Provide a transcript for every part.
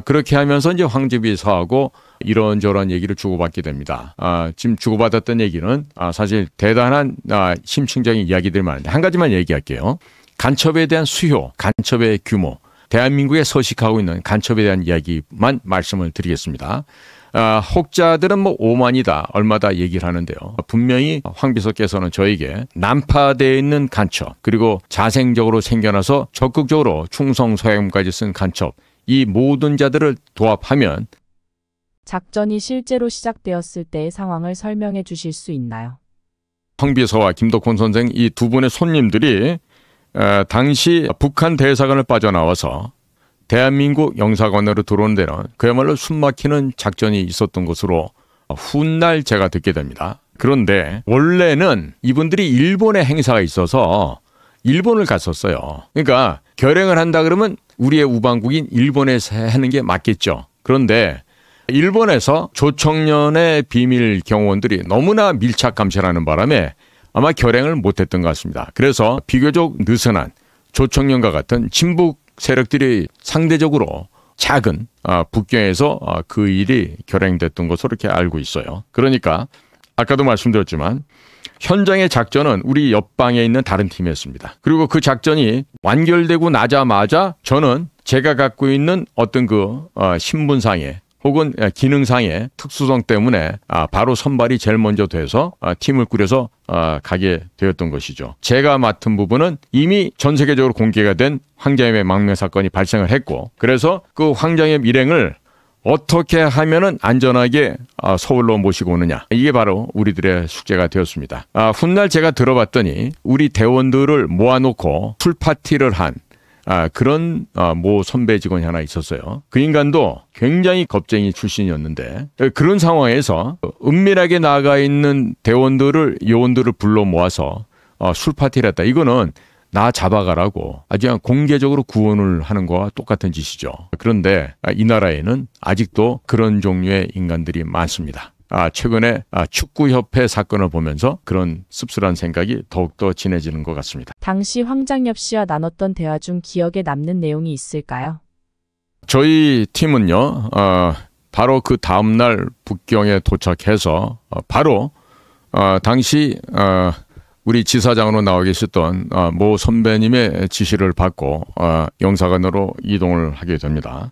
그렇게 하면서 이제 황제비서하고 이런저런 얘기를 주고받게 됩니다. 지금 주고받았던 얘기는 사실 대단한 심층적인 이야기들이 많은데 한 가지만 얘기할게요. 간첩에 대한 수요, 간첩의 규모, 대한민국에 서식하고 있는 간첩에 대한 이야기만 말씀을 드리겠습니다. 혹자들은 뭐 5만이다, 얼마다 얘기를 하는데요. 분명히 황 비서께서는 저에게 난파되어 있는 간첩, 그리고 자생적으로 생겨나서 적극적으로 충성 서약문까지 쓴 간첩, 이 모든 자들을 도합하면 작전이 실제로 시작되었을 때의 상황을 설명해 주실 수 있나요? 황 비서와 김덕훈 선생 이 두 분의 손님들이 당시 북한 대사관을 빠져나와서 대한민국 영사관으로 들어오는 데는 그야말로 숨막히는 작전이 있었던 것으로 훗날 제가 듣게 됩니다. 그런데 원래는 이분들이 일본에 행사가 있어서 일본을 갔었어요. 그러니까 결행을 한다 그러면 우리의 우방국인 일본에서 하는 게 맞겠죠. 그런데 일본에서 조청년의 비밀 경호원들이 너무나 밀착 감시를 하는 바람에 아마 결행을 못했던 것 같습니다. 그래서 비교적 느슨한 조청년과 같은 친북 세력들이 상대적으로 작은 북경에서 그 일이 결행됐던 것으로 이렇게 알고 있어요. 그러니까 아까도 말씀드렸지만 현장의 작전은 우리 옆방에 있는 다른 팀이었습니다. 그리고 그 작전이 완결되고 나자마자 저는 제가 갖고 있는 어떤 그 신분상의 혹은 기능상의 특수성 때문에 바로 선발이 제일 먼저 돼서 팀을 꾸려서 가게 되었던 것이죠. 제가 맡은 부분은 이미 전 세계적으로 공개가 된 황자협의 망명 사건이 발생을 했고, 그래서 그 황자협 일행을 어떻게 하면은 안전하게 서울로 모시고 오느냐, 이게 바로 우리들의 숙제가 되었습니다. 훗날 제가 들어봤더니 우리 대원들을 모아놓고 풀파티를 한 그런 모 선배 직원이 하나 있었어요. 그 인간도 굉장히 겁쟁이 출신이었는데 그런 상황에서 은밀하게 나가 있는 요원들을 불러 모아서 술파티를 했다. 이거는 나 잡아가라고 아주 그냥 공개적으로 구원을 하는 거와 똑같은 짓이죠. 그런데 이 나라에는 아직도 그런 종류의 인간들이 많습니다. 최근에 축구협회 사건을 보면서 그런 씁쓸한 생각이 더욱더 진해지는 것 같습니다. 당시 황장엽 씨와 나눴던 대화 중 기억에 남는 내용이 있을까요? 저희 팀은요, 바로 그 다음날 북경에 도착해서 바로 당시 우리 지사장으로 나와 계셨던 모 선배님의 지시를 받고 영사관으로 이동을 하게 됩니다.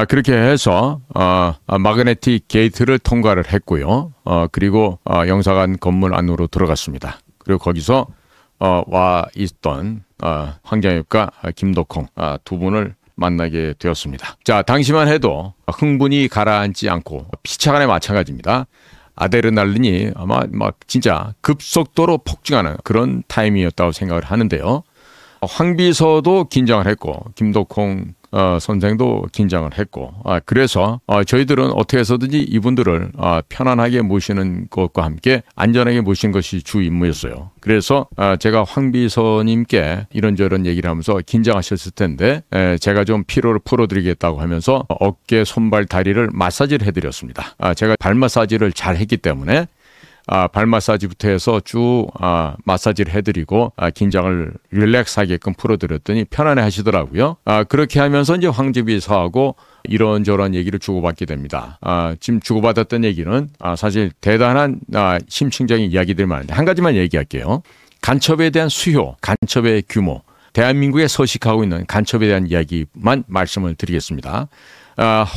그렇게 해서 마그네틱 게이트를 통과를 했고요. 그리고 영사관 건물 안으로 들어갔습니다. 그리고 거기서 와 있던 황장엽과 김덕홍 두 분을 만나게 되었습니다. 자, 당시만 해도 흥분이 가라앉지 않고 피차간에 마찬가지입니다. 아드레날린이 아마 진짜 급속도로 폭증하는 그런 타임이었다고 생각을 하는데요. 황 비서도 긴장을 했고 김덕홍 선생도 긴장을 했고 그래서 저희들은 어떻게 해서든지 이분들을 편안하게 모시는 것과 함께 안전하게 모시는 것이 주 임무였어요. 그래서 제가 황 비서님께 이런저런 얘기를 하면서 긴장하셨을 텐데 제가 좀 피로를 풀어드리겠다고 하면서 어깨, 손발, 다리를 마사지를 해드렸습니다. 제가 발 마사지를 잘 했기 때문에 발 마사지부터 해서 쭉 마사지를 해드리고 긴장을 릴렉스하게끔 풀어드렸더니 편안해 하시더라고요. 그렇게 하면서 이제 황제비서하고 이런저런 얘기를 주고받게 됩니다. 지금 주고받았던 얘기는 사실 대단한 심층적인 이야기들이 많은데 한 가지만 얘기할게요. 간첩에 대한 수요, 간첩의 규모, 대한민국에 서식하고 있는 간첩에 대한 이야기만 말씀을 드리겠습니다.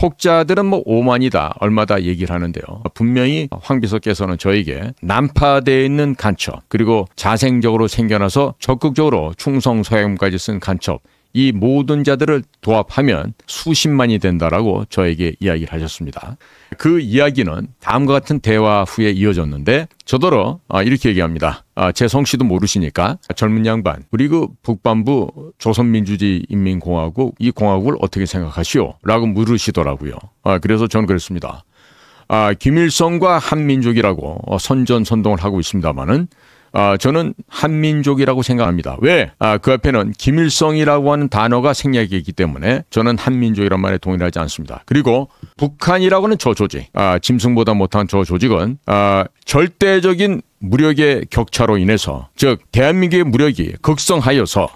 혹자들은 뭐 5만이다, 얼마다 얘기를 하는데요. 분명히 황 비서께서는 저에게 난파되어 있는 간첩, 그리고 자생적으로 생겨나서 적극적으로 충성 서약문까지 쓴 간첩, 이 모든 자들을 도합하면 수십만이 된다라고 저에게 이야기를 하셨습니다. 그 이야기는 다음과 같은 대화 후에 이어졌는데 저더러 이렇게 얘기합니다. 제 성씨도 모르시니까 젊은 양반, 우리 그 북반부 조선민주주의인민공화국 이 공화국을 어떻게 생각하시오? 라고 물으시더라고요. 그래서 저는 그랬습니다. 김일성과 한민족이라고 선전선동을 하고 있습니다마는 저는 한민족이라고 생각합니다. 왜? 그 앞에는 김일성이라고 하는 단어가 생략이 있기 때문에 저는 한민족이란 말에 동의하지 않습니다. 그리고 북한이라고 하는 저 조직, 짐승보다 못한 저 조직은 절대적인 무력의 격차로 인해서, 즉 대한민국의 무력이 극성하여서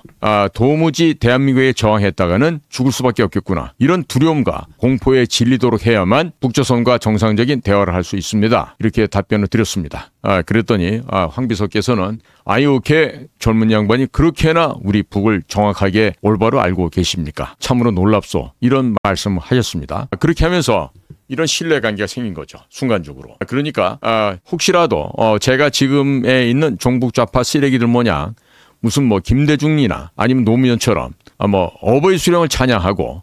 도무지 대한민국에 저항했다가는 죽을 수밖에 없겠구나, 이런 두려움과 공포에 질리도록 해야만 북조선과 정상적인 대화를 할 수 있습니다. 이렇게 답변을 드렸습니다. 그랬더니 황 비서께서는 이렇게 젊은 양반이 그렇게나 우리 북을 정확하게 올바로 알고 계십니까? 참으로 놀랍소, 이런 말씀을 하셨습니다. 그렇게 하면서 이런 신뢰관계가 생긴 거죠, 순간적으로. 그러니까 혹시라도 제가 지금에 있는 종북 좌파 쓰레기들 모양 무슨 뭐 김대중이나 아니면 노무현처럼 뭐 어버이 수령을 찬양하고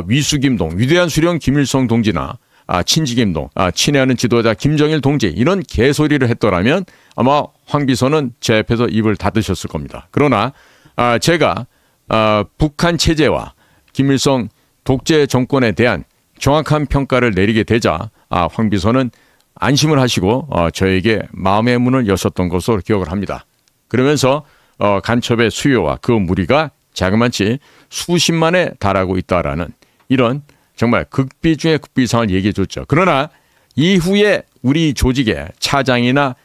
위수김동, 위대한 수령 김일성 동지나 친지김동, 친애하는 지도자 김정일 동지, 이런 개소리를 했더라면 아마 황 비서는 제 앞에서 입을 닫으셨을 겁니다. 그러나 제가 북한 체제와 김일성 독재 정권에 대한 정확한 평가를 내리게 되자 황 비서는 안심을 하시고 저에게 마음의 문을 여셨던 것으로 기억을 합니다. 그러면서 간첩의 수요와 그 무리가 자그마치 수십만에 달하고 있다라는 이런 정말 극비 중의 극비상을 얘기해 줬죠. 그러나 이후에 우리 조직의 차장이나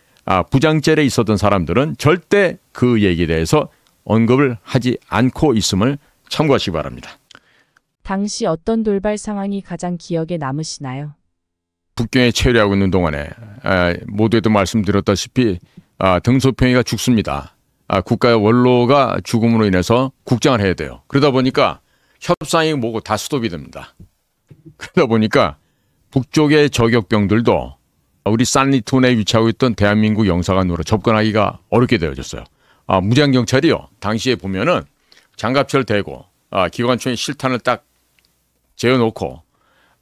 부장젤에 있었던 사람들은 절대 그 얘기에 대해서 언급을 하지 않고 있음을 참고하시기 바랍니다. 당시 어떤 돌발 상황이 가장 기억에 남으시나요? 북경에 체류하고 있는 동안에 모두에도 말씀드렸다시피 등소평이가 죽습니다. 국가의 원로가 죽음으로 인해서 국장을 해야 돼요. 그러다 보니까 협상이 뭐고 다 스톱이 됩니다. 그러다 보니까 북쪽의 저격병들도 우리 산리톤에 위치하고 있던 대한민국 영사관으로 접근하기가 어렵게 되어졌어요. 무장경찰이요, 당시에 보면은 장갑차를 대고 기관총에 실탄을 딱 재어놓고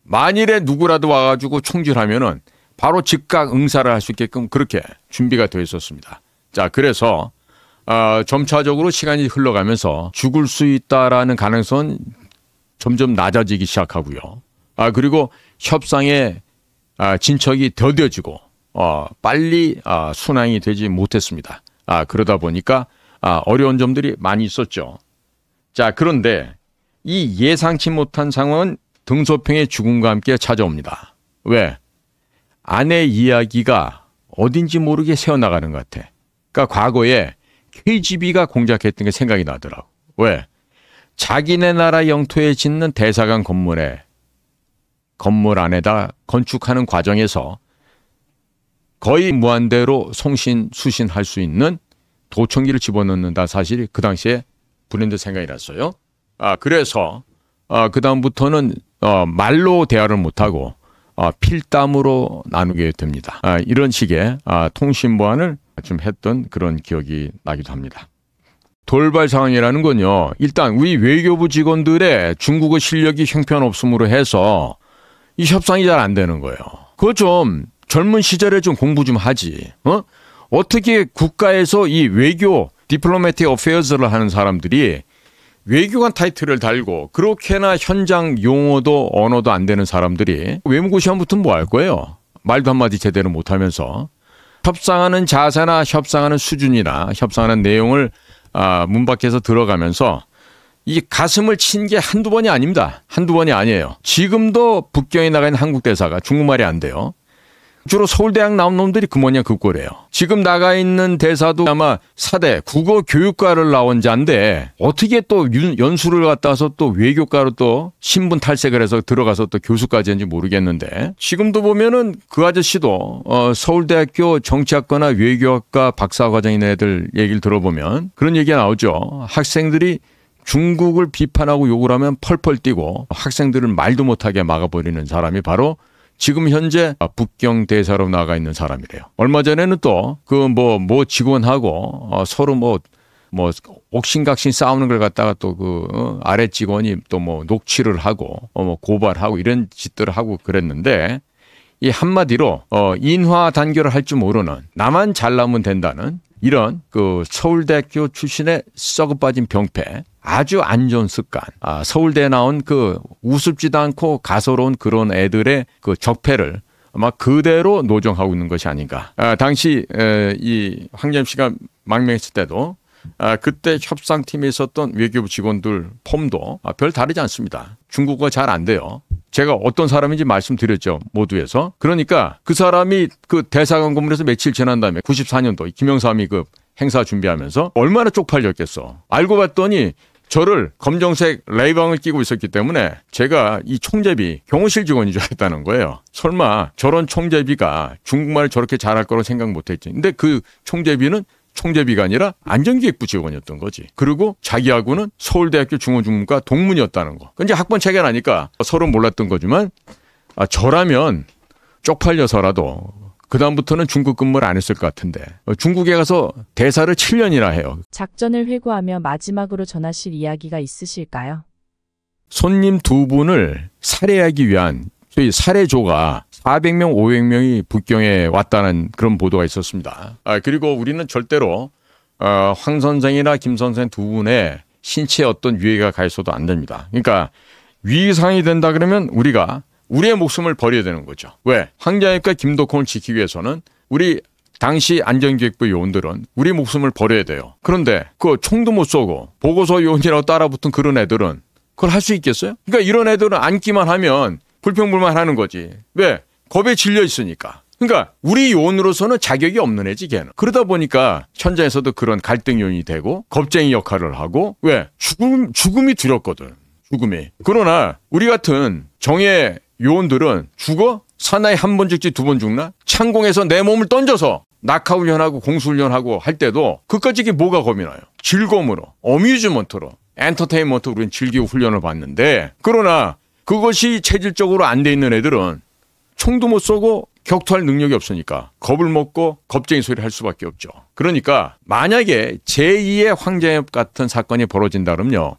만일에 누구라도 와가지고 총질하면은 바로 즉각 응사를 할 수 있게끔 그렇게 준비가 되어 있었습니다. 자, 그래서 점차적으로 시간이 흘러가면서 죽을 수 있다라는 가능성은 점점 낮아지기 시작하고요. 그리고 협상의 진척이 더뎌지고 빨리 순항이 되지 못했습니다. 그러다 보니까 어려운 점들이 많이 있었죠. 자, 그런데 이 예상치 못한 상황은 등소평의 죽음과 함께 찾아옵니다. 왜? 아내 이야기가 어딘지 모르게 새어나가는 것 같아. 그러니까 과거에 KGB가 공작했던 게 생각이 나더라고. 왜? 자기네 나라 영토에 짓는 대사관 건물 안에다 건축하는 과정에서 거의 무한대로 송신수신할 수 있는 도청기를 집어넣는다 사실이 그 당시에 브랜드 생각이 났어요. 그래서 그 다음부터는 말로 대화를 못하고 필담으로 나누게 됩니다. 이런 식의 통신 보안을 좀 했던 그런 기억이 나기도 합니다. 돌발 상황이라는 건요, 일단 우리 외교부 직원들의 중국어 실력이 형편없음으로 해서 이 협상이 잘 안 되는 거예요. 그거 좀 젊은 시절에 좀 공부 좀 하지. 어떻게 국가에서 이 외교 디플로매틱 어페어즈를 하는 사람들이 외교관 타이틀을 달고 그렇게나 현장 용어도 언어도 안 되는 사람들이 외무고 시험 붙으면 뭐 할 거예요? 말도 한마디 제대로 못하면서. 협상하는 자세나 협상하는 수준이나 협상하는 내용을 문 밖에서 들어가면서 이 가슴을 친 게 한두 번이 아닙니다. 한두 번이 아니에요. 지금도 북경에 나가 있는 한국 대사가 중국말이 안 돼요. 주로 서울대학 나온 놈들이 그 뭐냐 그 꼴이에요. 지금 나가 있는 대사도 아마 사대 국어교육과를 나온 자인데 어떻게 또 연수를 갔다 와서 또 외교과로 또 신분 탈색을 해서 들어가서 또 교수까지 했는지 모르겠는데, 지금도 보면은 그 아저씨도 서울대학교 정치학과나 외교학과 박사과정인 애들 얘기를 들어보면 그런 얘기가 나오죠. 학생들이 중국을 비판하고 욕을 하면 펄펄 뛰고 학생들을 말도 못하게 막아버리는 사람이 바로 지금 현재 북경 대사로 나가 있는 사람이래요. 얼마 전에는 또 그 뭐 직원하고 서로 뭐 옥신각신 싸우는 걸 갖다가 또 그 아래 직원이 또 뭐 녹취를 하고 뭐 고발하고 이런 짓들을 하고 그랬는데, 이 한마디로 인화 단결을 할 줄 모르는, 나만 잘나면 된다는 이런 그 서울대학교 출신의 썩어 빠진 병폐, 아주 안 좋은 습관, 서울대에 나온 그 우습지도 않고 가소로운 그런 애들의 그 적폐를 아마 그대로 노정하고 있는 것이 아닌가. 당시 이 황교안 씨가 망명했을 때도 그때 협상팀에 있었던 외교부 직원들 폼도 별 다르지 않습니다. 중국어가 잘 안 돼요. 제가 어떤 사람인지 말씀드렸죠. 모두에서. 그러니까 그 사람이 그 대사관 건물에서 며칠 지난 다음에 94년도 김영삼이 그 행사 준비하면서 얼마나 쪽팔렸겠어. 알고 봤더니 저를 검정색 레이방을 끼고 있었기 때문에 제가 이 총재비 경호실 직원인 줄 알았다는 거예요. 설마 저런 총재비가 중국말을 저렇게 잘할 거라고 생각 못했지. 근데 그 총재비는 총재비가 아니라 안전기획부 직원이었던 거지. 그리고 자기하고는 서울대학교 중어중문과 동문이었다는 거. 이제 학번 차이가 나니까 서로 몰랐던 거지만 저라면 쪽팔려서라도 그다음부터는 중국 근무를 안 했을 것 같은데 중국에 가서 대사를 7년이나 해요. 작전을 회고하며 마지막으로 전하실 이야기가 있으실까요? 손님 두 분을 살해하기 위한 저희 살해조가 400명, 500명이 북경에 왔다는 그런 보도가 있었습니다. 그리고 우리는 절대로 황 선생이나 김 선생 두 분의 신체에 어떤 위해가 가해서도 안 됩니다. 그러니까 위상이 된다 그러면 우리가 우리의 목숨을 버려야 되는 거죠. 왜? 황자엽과 김덕홍을 지키기 위해서는 우리 당시 안전기획부 요원들은 우리 목숨을 버려야 돼요. 그런데 그 총도 못 쏘고 보고서 요원이라고 따라붙은 그런 애들은 그걸 할 수 있겠어요? 그러니까 이런 애들은 앉기만 하면 불평불만하는 거지. 왜? 겁에 질려 있으니까. 그러니까 우리 요원으로서는 자격이 없는 애지 걔는. 그러다 보니까 현장에서도 그런 갈등 요인이 되고 겁쟁이 역할을 하고 왜? 죽음이 두렵거든. 죽음이. 그러나 우리 같은 정예 요원들은 죽어? 사나이 한 번 죽지 두 번 죽나? 창공에서 내 몸을 던져서 낙하훈련하고 공수훈련하고 할 때도 그까짓 게 뭐가 겁이 나요? 즐거움으로, 어뮤즈먼트로, 엔터테인먼트로 우리는 즐기고 훈련을 받는데 그러나 그것이 체질적으로 안 돼 있는 애들은 총도 못 쏘고 격투할 능력이 없으니까 겁을 먹고 겁쟁이 소리를 할 수밖에 없죠. 그러니까 만약에 제2의 황자엽 같은 사건이 벌어진다 그러면요.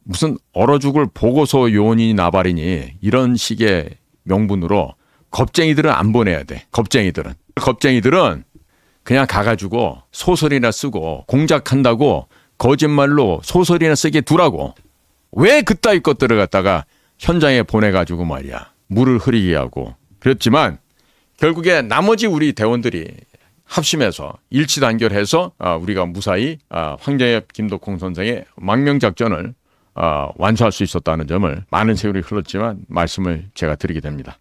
무슨 얼어 죽을 보고서 요원이니 나발이니 이런 식의 명분으로 겁쟁이들은 안 보내야 돼. 겁쟁이들은 그냥 가가지고 소설이나 쓰고 공작한다고 거짓말로 소설이나 쓰게 두라고. 왜 그따위 것들을 갖다가 현장에 보내가지고 말이야. 물을 흐리게 하고. 그랬지만 결국에 나머지 우리 대원들이 합심해서 일치단결해서 우리가 무사히 황자엽 김덕홍 선생의 망명작전을 완수할 수 있었다는 점을 많은 세월이 흘렀지만 말씀을 제가 드리게 됩니다.